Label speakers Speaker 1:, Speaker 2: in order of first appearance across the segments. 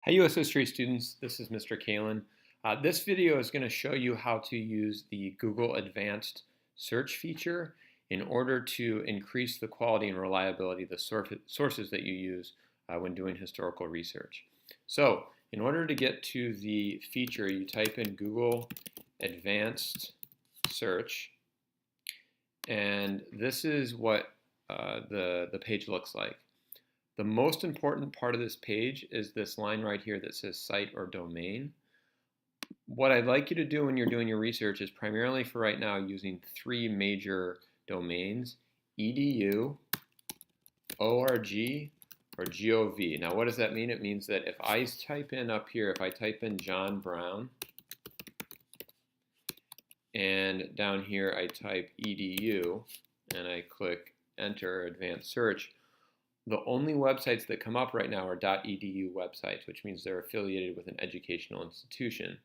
Speaker 1: Hi US History students, this is Mr. Kalen. This video is going to show you how to use the Google Advanced Search feature in order to increase the quality and reliability of the sources that you use when doing historical research. So, in order to get to the feature, you type in Google Advanced Search, and this is what the page looks like. The most important part of this page is this line right here that says site or domain. What I'd like you to do when you're doing your research is primarily for right now using three major domains: edu, org, or gov. Now what does that mean? It means that if I type in up here, if I type in John Brown, and down here I type edu, and I click enter advanced search, the only websites that come up right now are .edu websites, which means they're affiliated with an educational institution.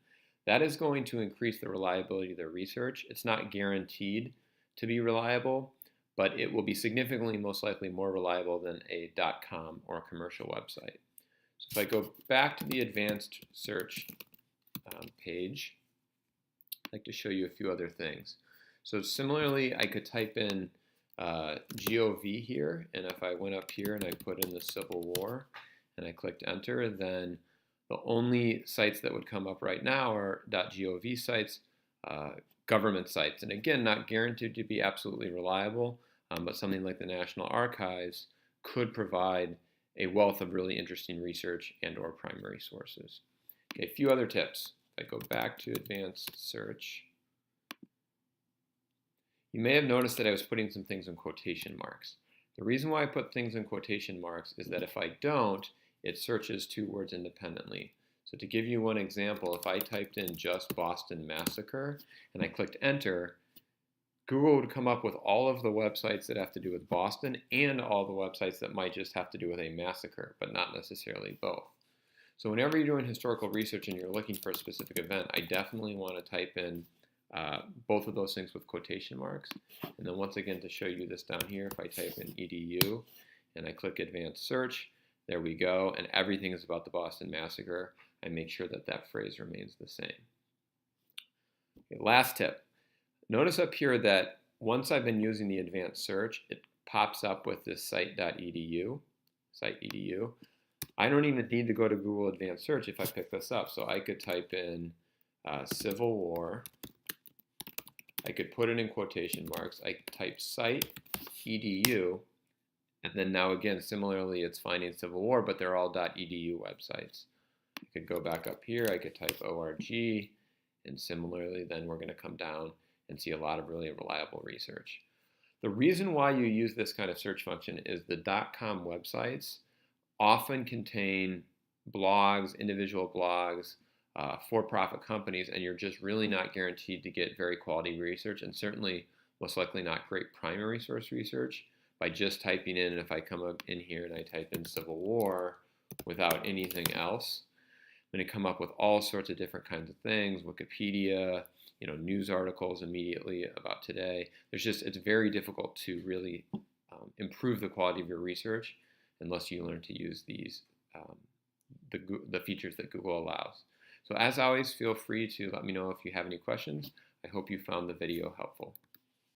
Speaker 1: That is going to increase the reliability of their research. It's not guaranteed to be reliable, but it will be significantly, most likely, more reliable than a .com or a commercial website. So if I go back to the advanced search page, I'd like to show you a few other things. So similarly, I could type in GOV here, and if I went up here and I put in the Civil War and I clicked enter, then the only sites that would come up right now are .gov sites, government sites, and again, not guaranteed to be absolutely reliable, but something like the National Archives could provide a wealth of really interesting research and or primary sources. Okay, a few other tips. If I go back to advanced search, you may have noticed that I was putting some things in quotation marks. The reason why I put things in quotation marks is that if I don't, it searches two words independently. So to give you one example, if I typed in just Boston Massacre and I clicked enter, Google would come up with all of the websites that have to do with Boston and all the websites that might just have to do with a massacre, but not necessarily both. So whenever you're doing historical research and you're looking for a specific event, I definitely want to type in both of those things with quotation marks. And then once again, to show you this down here, if I type in edu and I click advanced search, there we go, and everything is about the Boston Massacre. I make sure that that phrase remains the same. Okay, last tip. Notice up here that once I've been using the advanced search, it pops up with this site.edu, site.edu. I don't even need to go to Google Advanced Search if I pick this up. So I could type in Civil War. I could put it in quotation marks. I could type site.edu. And then now again, similarly, it's finding Civil War, but they're all .edu websites. I could go back up here. I could type org. And similarly, then we're going to come down and see a lot of really reliable research. The reason why you use this kind of search function is the .com websites often contain blogs, individual blogs, for-profit companies, and you're just really not guaranteed to get very quality research, and certainly most likely not great primary source research by just typing in. And if I come up in here and I type in Civil War without anything else, I'm going to come up with all sorts of different kinds of things, Wikipedia, news articles immediately about today. It's very difficult to really improve the quality of your research unless you learn to use these the features that Google allows. So as always, feel free to let me know if you have any questions. I hope you found the video helpful.